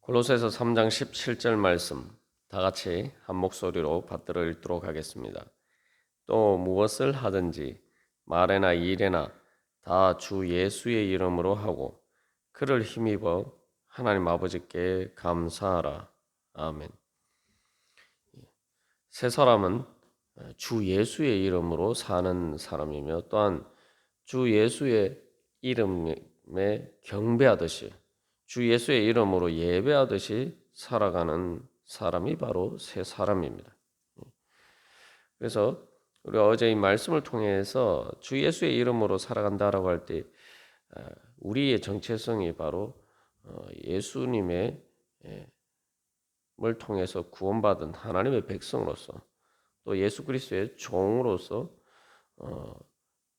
골로새서 3장 17절 말씀 다 같이 한 목소리로 받들어 읽도록 하겠습니다. 또 무엇을 하든지 말에나 일에나 다 주 예수의 이름으로 하고 그를 힘입어 하나님 아버지께 감사하라. 아멘. 새 사람은 주 예수의 이름으로 사는 사람이며 또한 주 예수의 이름에 경배하듯이 주 예수의 이름으로 예배하듯이 살아가는 사람이 바로 새 사람입니다. 그래서 우리가 어제 이 말씀을 통해서 주 예수의 이름으로 살아간다라고 할 때 우리의 정체성이 바로 예수님의 을 통해서 구원받은 하나님의 백성으로서 또 예수 그리스도의 종으로서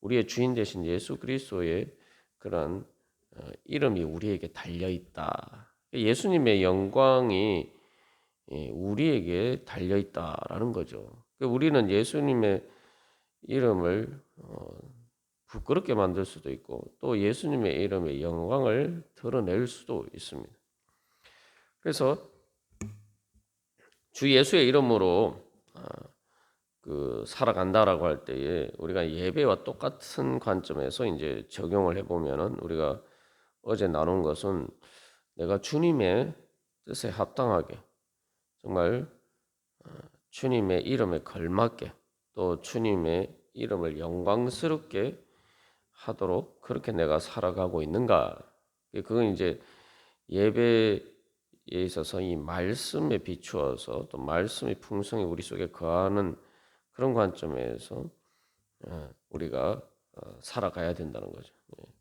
우리의 주인 되신 예수 그리스도의 그런 이름이 우리에게 달려 있다. 예수님의 영광이 우리에게 달려 있다라는 거죠. 우리는 예수님의 이름을 부끄럽게 만들 수도 있고 또 예수님의 이름의 영광을 드러낼 수도 있습니다. 그래서 주 예수의 이름으로 살아간다라고 할 때에 우리가 예배와 똑같은 관점에서 이제 적용을 해보면은 우리가 어제 나눈 것은 내가 주님의 뜻에 합당하게 정말 주님의 이름에 걸맞게 또 주님의 이름을 영광스럽게 하도록 그렇게 내가 살아가고 있는가? 그건 이제 예배에 있어서 이 말씀에 비추어서 또 말씀의 풍성이 우리 속에 거하는 그런 관점에서 우리가 살아가야 된다는 거죠.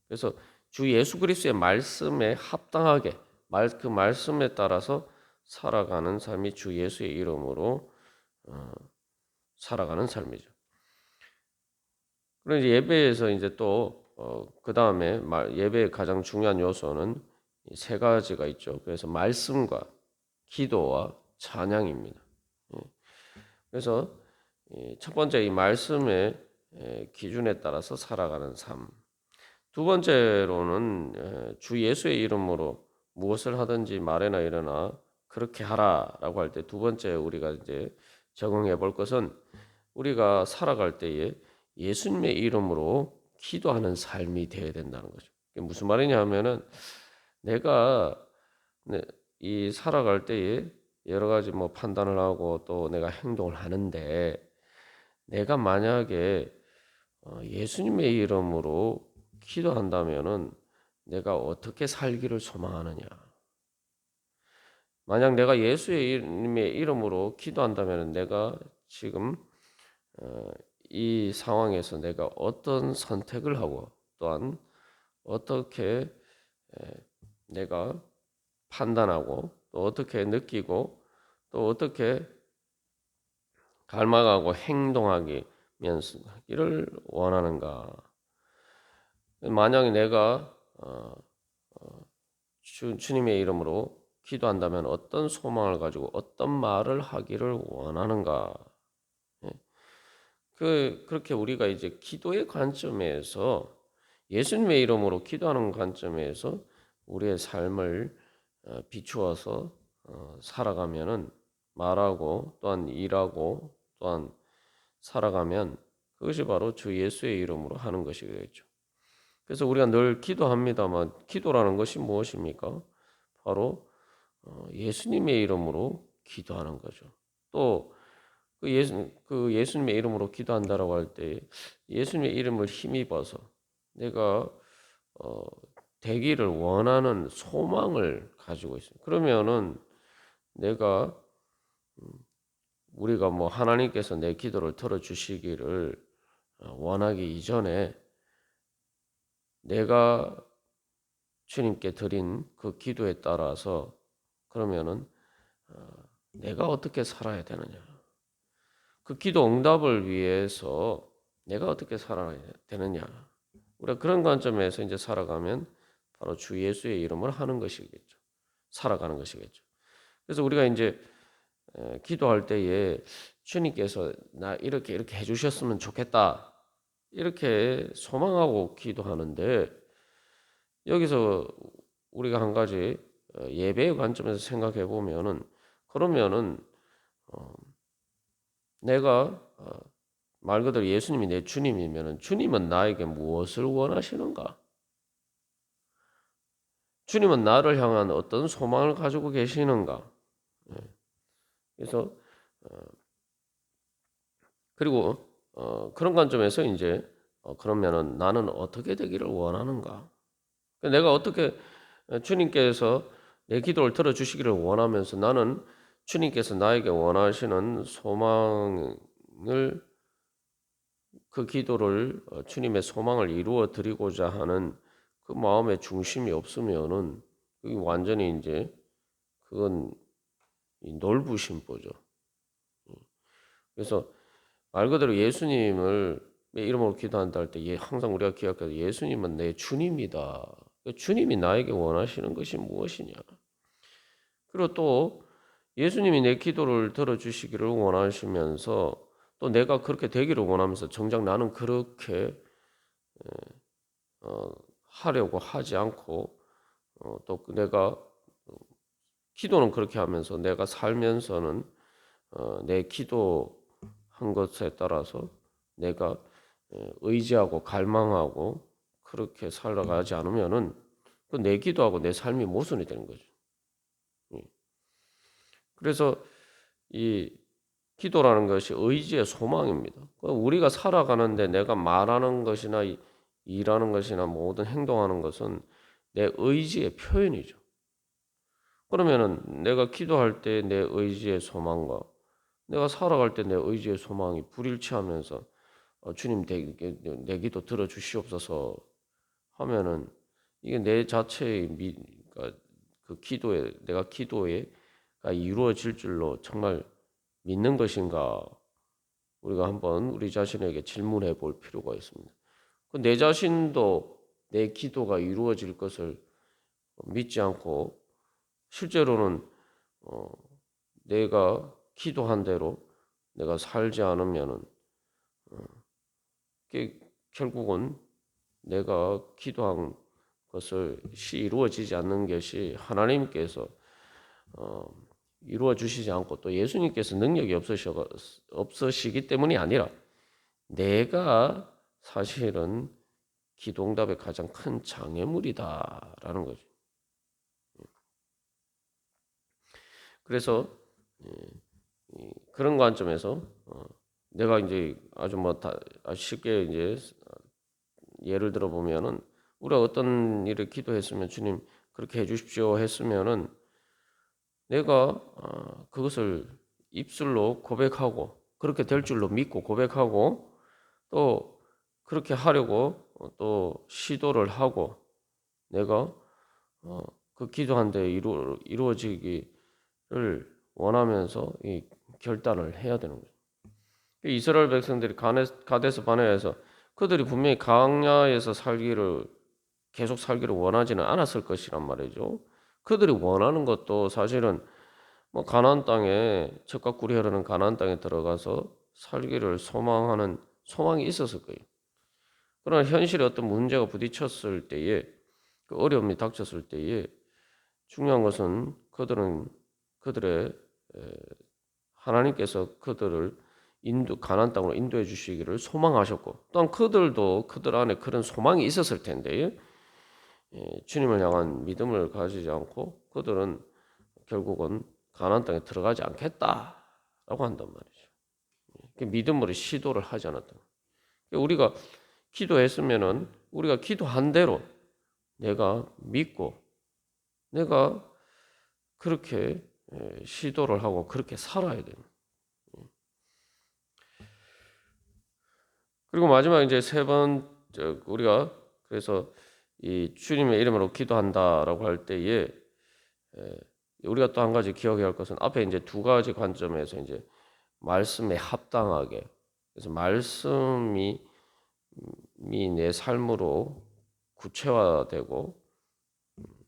그래서 주 예수 그리스도의 말씀에 합당하게 그 말씀에 따라서 살아가는 삶이 주 예수의 이름으로 살아가는 삶이죠. 그럼 이제 예배에서 이제 또 그 다음에 예배의 가장 중요한 요소는 세 가지가 있죠. 그래서 말씀과 기도와 찬양입니다. 그래서 첫 번째 이 말씀의 기준에 따라서 살아가는 삶. 두 번째로는 주 예수의 이름으로 무엇을 하든지 말에나 일어나 그렇게 하라라고 할 때 두 번째 우리가 이제 적용해 볼 것은 우리가 살아갈 때에 예수님의 이름으로 기도하는 삶이 되어야 된다는 거죠. 이게 무슨 말이냐 하면은 내가 이 살아갈 때에 여러 가지 뭐 판단을 하고 또 내가 행동을 하는데 내가 만약에 예수님의 이름으로 기도한다면은 내가 어떻게 살기를 소망하느냐? 만약 내가 예수의 이름으로 기도한다면 내가 지금 이 상황에서 내가 어떤 선택을 하고 또한 어떻게 내가 판단하고 또 어떻게 느끼고 또 어떻게 갈망하고 행동하기를 원하는가? 만약에 내가 주님의 이름으로 기도한다면 어떤 소망을 가지고 어떤 말을 하기를 원하는가? 그렇게 우리가 이제 기도의 관점에서 예수님의 이름으로 기도하는 관점에서 우리의 삶을 비추어서 살아가면은 말하고 또한 일하고 또한 살아가면 그것이 바로 주 예수의 이름으로 하는 것이겠죠. 그래서 우리가 늘 기도합니다만 기도라는 것이 무엇입니까? 바로 예수님의 이름으로 기도하는 거죠. 또 그 예수님의 이름으로 기도한다라고 할 때 예수님의 이름을 힘입어서 내가 되기를 원하는 소망을 가지고 있습니다. 그러면은 내가 우리가 뭐 하나님께서 내 기도를 들어주시기를 원하기 이전에 내가 주님께 드린 그 기도에 따라서 그러면은 내가 어떻게 살아야 되느냐? 그 기도 응답을 위해서 내가 어떻게 살아야 되느냐? 우리가 그런 관점에서 이제 살아가면 바로 주 예수의 이름을 하는 것이겠죠. 살아가는 것이겠죠. 그래서 우리가 이제 기도할 때에 주님께서 나 이렇게 해주셨으면 좋겠다 이렇게 소망하고 기도하는데 여기서 우리가 한 가지 예배의 관점에서 생각해 보면은 그러면은 내가 말 그대로 예수님이 내 주님이면은 주님은 나에게 무엇을 원하시는가? 주님은 나를 향한 어떤 소망을 가지고 계시는가? 그래서 그리고 그런 관점에서 이제 그러면은 나는 어떻게 되기를 원하는가? 내가 어떻게 주님께서 내 기도를 들어주시기를 원하면서 나는 주님께서 나에게 원하시는 소망을 그 기도를 주님의 소망을 이루어 드리고자 하는 그 마음의 중심이 없으면은 그게 완전히 이제 그건 놀부심보죠. 그래서 말 그대로 예수님을 내 이름으로 기도한다 할 때 항상 우리가 기억해야 예수님은 내 주님이다. 주님이 나에게 원하시는 것이 무엇이냐. 그리고 또 예수님이 내 기도를 들어주시기를 원하시면서 또 내가 그렇게 되기를 원하면서 정작 나는 그렇게 하려고 하지 않고 또 내가 기도는 그렇게 하면서 내가 살면서는 내 기도한 것에 따라서 내가 의지하고 갈망하고 그렇게 살아가지 않으면은 그 내 기도하고 내 삶이 모순이 되는 거죠. 그래서 이 기도라는 것이 의지의 소망입니다. 우리가 살아가는데 내가 말하는 것이나 일하는 것이나 모든 행동하는 것은 내 의지의 표현이죠. 그러면은 내가 기도할 때 내 의지의 소망과 내가 살아갈 때 내 의지의 소망이 불일치하면서 주님 내 기도 들어주시옵소서 하면은 이게 내 자체의 그러니까 그 기도에 내가 기도에 이루어질 줄로 정말 믿는 것인가 우리가 한번 우리 자신에게 질문해 볼 필요가 있습니다. 내 자신도 내 기도가 이루어질 것을 믿지 않고 실제로는 내가 기도한 대로 내가 살지 않으면은 결국은 내가 기도한 것을 이루어지지 않는 것이 하나님께서 이루어 주시지 않고 또 예수님께서 능력이 없으시기 때문이 아니라 내가 사실은 기도응답의 가장 큰 장애물이다라는 거죠. 그래서 그런 관점에서 내가 이제 아주 쉽게 이제 예를 들어 보면은 우리가 어떤 일을 기도했으면 주님 그렇게 해주십시오 했으면은 내가 그것을 입술로 고백하고 그렇게 될 줄로 믿고 고백하고 또 그렇게 하려고 또 시도를 하고 내가 그 기도한 데 이루어지기를 원하면서 이 결단을 해야 되는 거죠. 이스라엘 백성들이 가데스 바네아에서 그들이 분명히 광야에서 계속 살기를 원하지는 않았을 것이란 말이죠. 그들이 원하는 것도 사실은 뭐 가나안 땅에 젖과 꿀이 흐르는 가나안 땅에 들어가서 살기를 소망하는 소망이 있었을 거예요. 그러나 현실에 어떤 문제가 부딪혔을 때에 그 어려움이 닥쳤을 때에 중요한 것은 그들의 하나님께서 그들을 가나안 땅으로 인도해 주시기를 소망하셨고 또한 그들도 그들 안에 그런 소망이 있었을 텐데 주님을 향한 믿음을 가지지 않고 그들은 결국은 가나안 땅에 들어가지 않겠다라고 한단 말이죠. 믿음으로 시도를 하지 않았다. 우리가 기도했으면은 우리가 기도한 대로 내가 믿고 내가 그렇게 시도를 하고 그렇게 살아야 돼요. 그리고 마지막 이제 세 번 우리가 그래서 이 주님의 이름으로 기도한다라고 할 때에 우리가 또 한 가지 기억해야 할 것은 앞에 이제 두 가지 관점에서 이제 말씀에 합당하게 그래서 말씀이 내 삶으로 구체화되고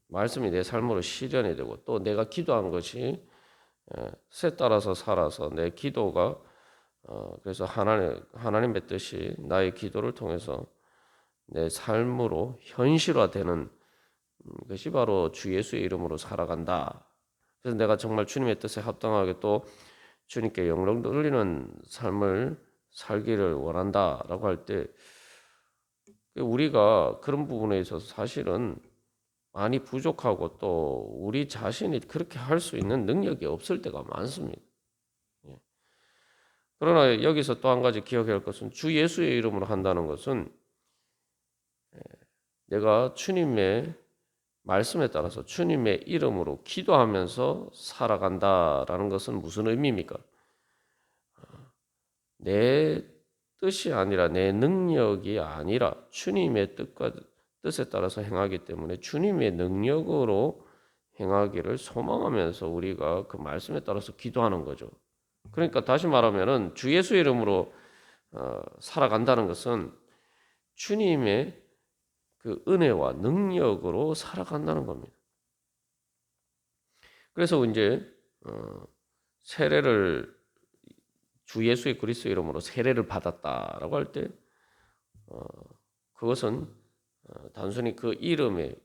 말씀이 내 삶으로 실현이 되고 또 내가 기도한 것이 새 따라서 살아서 내 기도가 그래서 하나님의 뜻이 나의 기도를 통해서 내 삶으로 현실화되는 그것이 바로 주 예수의 이름으로 살아간다. 그래서 내가 정말 주님의 뜻에 합당하게 또 주님께 영광 돌리는 삶을 살기를 원한다라고 할 때 우리가 그런 부분에 있어서 사실은 많이 부족하고 또 우리 자신이 그렇게 할 수 있는 능력이 없을 때가 많습니다. 예. 그러나 여기서 또 한 가지 기억해야 할 것은 주 예수의 이름으로 한다는 것은 내가 주님의 말씀에 따라서 주님의 이름으로 기도하면서 살아간다라는 것은 무슨 의미입니까? 내 뜻이 아니라 내 능력이 아니라 주님의 뜻에 따라서 행하기 때문에 주님의 능력으로 행하기를 소망하면서 우리가 그 말씀에 따라서 기도하는 거죠. 그러니까 다시 말하면은 주 예수 이름으로 살아간다는 것은 주님의 그 은혜와 능력으로 살아간다는 겁니다. 그래서 이제 세례를 주 예수의 그리스도 이름으로 세례를 받았다라고 할 때 그것은 단순히 그 이름이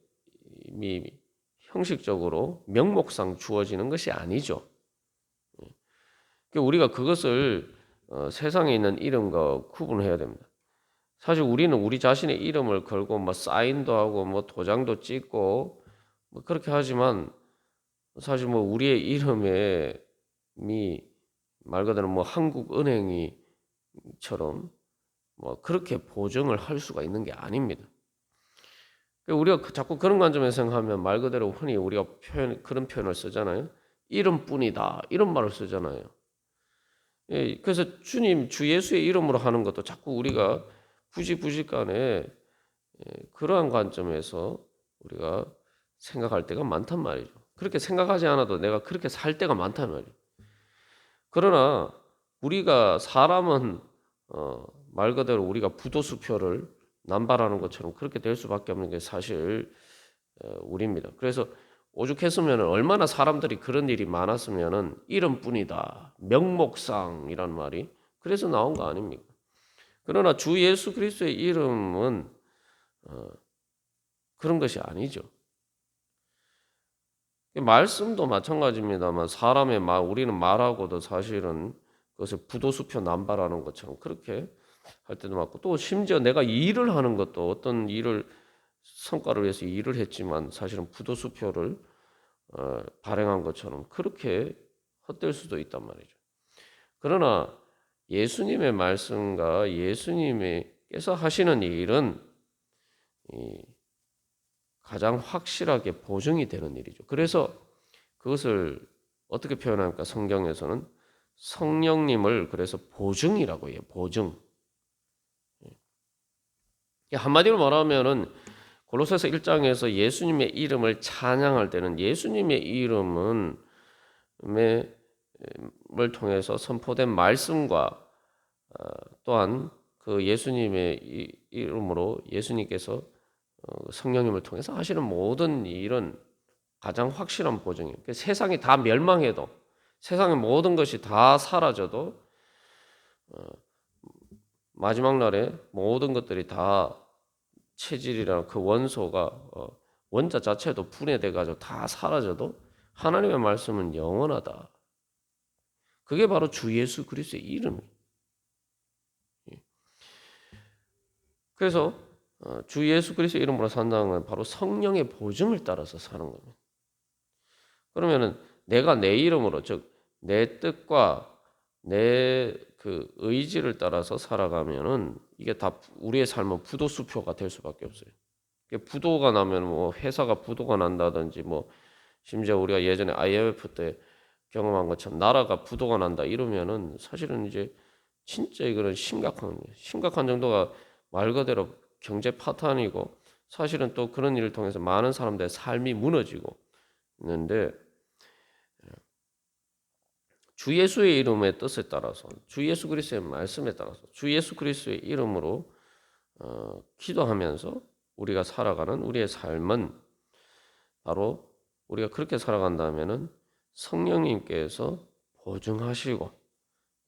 형식적으로 명목상 주어지는 것이 아니죠. 우리가 그것을 세상에 있는 이름과 구분해야 됩니다. 사실 우리는 우리 자신의 이름을 걸고 뭐 사인도 하고 뭐 도장도 찍고 뭐 그렇게 하지만 사실 뭐 우리의 이름에 말 그대로 뭐 한국은행이처럼 뭐 그렇게 보증을 할 수가 있는 게 아닙니다. 우리가 자꾸 그런 관점에서 생각하면 말 그대로 흔히 우리가 그런 표현을 쓰잖아요. 이름뿐이다 이런 말을 쓰잖아요. 예, 그래서 주 예수의 이름으로 하는 것도 자꾸 우리가 부지간에 그러한 관점에서 우리가 생각할 때가 많단 말이죠. 그렇게 생각하지 않아도 내가 그렇게 살 때가 많단 말이에요. 그러나 우리가 사람은 말 그대로 우리가 부도수표를 남발하는 것처럼 그렇게 될 수밖에 없는 게 사실 우리입니다. 그래서 오죽했으면 얼마나 사람들이 그런 일이 많았으면은 이름뿐이다 명목상이란 말이 그래서 나온 거 아닙니까? 그러나 주 예수 그리스도의 이름은 그런 것이 아니죠. 말씀도 마찬가지입니다만 사람의 말 우리는 말하고도 사실은 그것을 부도수표 남발하는 것처럼 그렇게 할 때도 많고 또 심지어 내가 일을 하는 것도 어떤 일을 성과를 위해서 일을 했지만 사실은 부도수표를 발행한 것처럼 그렇게 헛될 수도 있단 말이죠. 그러나 예수님의 말씀과 예수님께서 하시는 일은 가장 확실하게 보증이 되는 일이죠. 그래서 그것을 어떻게 표현합니까? 성경에서는 성령님을 그래서 보증이라고 해요. 보증. 한마디로 말하면은 골로새서 1장에서 예수님의 이름을 찬양할 때는 예수님의 이름을 통해서 선포된 말씀과 또한 그 예수님의 이름으로 예수님께서 성령님을 통해서 하시는 모든 일은 가장 확실한 보증이에요. 세상이 다 멸망해도 세상의 모든 것이 다 사라져도 마지막 날에 모든 것들이 다 체질이라는 그 원소가 원자 자체도 분해돼 가지고 다 사라져도 하나님의 말씀은 영원하다. 그게 바로 주 예수 그리스도의 이름이에요. 그래서 주 예수 그리스도의 이름으로 산다는 건 바로 성령의 보증을 따라서 사는 겁니다. 그러면은 내가 내 이름으로 즉 내 뜻과 내 그 의지를 따라서 살아가면은 이게 다 우리의 삶은 부도 수표가 될 수밖에 없어요. 부도가 나면 뭐 회사가 부도가 난다든지 뭐 심지어 우리가 예전에 IMF 때 경험한 것처럼 나라가 부도가 난다 이러면은 사실은 이제 진짜 이거는 심각한 정도가 말 그대로 경제 파탄이고 사실은 또 그런 일을 통해서 많은 사람들의 삶이 무너지고 있는데 주 예수의 이름의 뜻에 따라서 주 예수 그리스도의 말씀에 따라서 주 예수 그리스도의 이름으로 기도하면서 우리가 살아가는 우리의 삶은 바로 우리가 그렇게 살아간다면은 성령님께서 보증하시고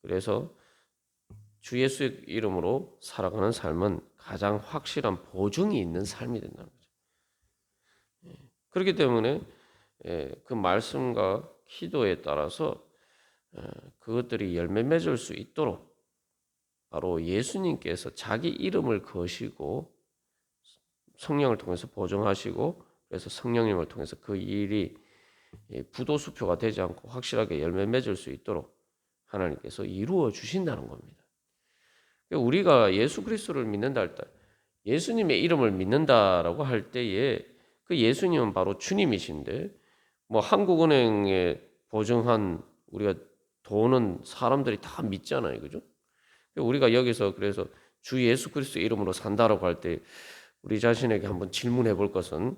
그래서 주 예수의 이름으로 살아가는 삶은 가장 확실한 보증이 있는 삶이 된다는 거죠. 그렇기 때문에 그 말씀과 기도에 따라서 그것들이 열매 맺을 수 있도록 바로 예수님께서 자기 이름을 거시고 성령을 통해서 보증하시고 그래서 성령님을 통해서 그 일이 부도수표가 되지 않고 확실하게 열매 맺을 수 있도록 하나님께서 이루어 주신다는 겁니다. 우리가 예수 그리스도를 믿는다 할 때 예수님의 이름을 믿는다라고 할 때에 그 예수님은 바로 주님이신데 뭐 한국은행에 보증한 우리가 돈은 사람들이 다 믿잖아요. 그죠? 우리가 여기서 그래서 주 예수 그리스도 이름으로 산다라고 할 때 우리 자신에게 한번 질문해 볼 것은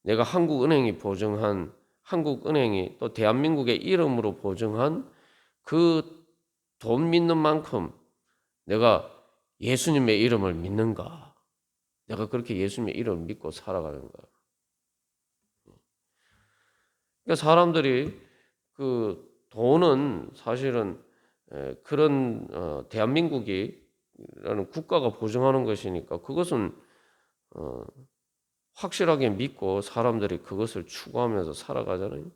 내가 한국은행이 보증한 한국은행이 또 대한민국의 이름으로 보증한 그 돈 믿는 만큼 내가 예수님의 이름을 믿는가? 내가 그렇게 예수님의 이름을 믿고 살아가는가? 그러니까 사람들이 그 돈은 사실은 그런 대한민국이라는 국가가 보증하는 것이니까 그것은 확실하게 믿고 사람들이 그것을 추구하면서 살아가잖아요.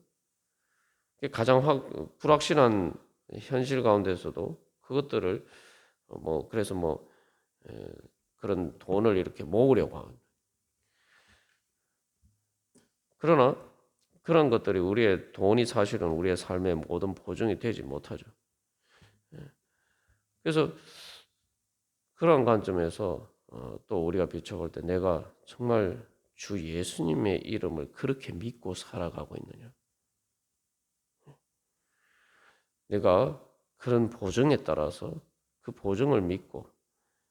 가장 불확실한 현실 가운데서도 그것들을 그래서 그런 돈을 이렇게 모으려고 하는. 그러나 그런 것들이 우리의 돈이 사실은 우리의 삶의 모든 보증이 되지 못하죠. 그래서 그런 관점에서 또 우리가 비춰볼 때 내가 정말 주 예수님의 이름을 그렇게 믿고 살아가고 있느냐? 내가 그런 보증에 따라서 그 보증을 믿고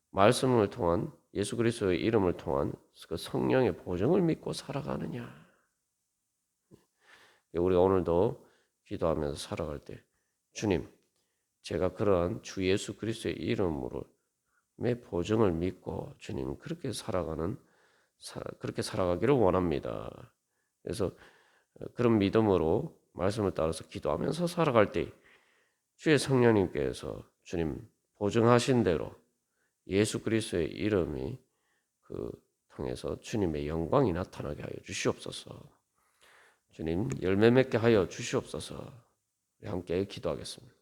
말씀을 통한 예수 그리스도의 이름을 통한 그 성령의 보증을 믿고 살아가느냐? 우리가 오늘도 기도하면서 살아갈 때 주님, 제가 그러한 주 예수 그리스도의 이름으로 내 보증을 믿고 주님 그렇게 살아가기를 원합니다. 그래서 그런 믿음으로 말씀을 따라서 기도하면서 살아갈 때 주의 성령님께서 주님 보증하신 대로 예수 그리스도의 이름이 통해서 주님의 영광이 나타나게 하여 주시옵소서. 주님 열매 맺게 하여 주시옵소서. 함께 기도하겠습니다.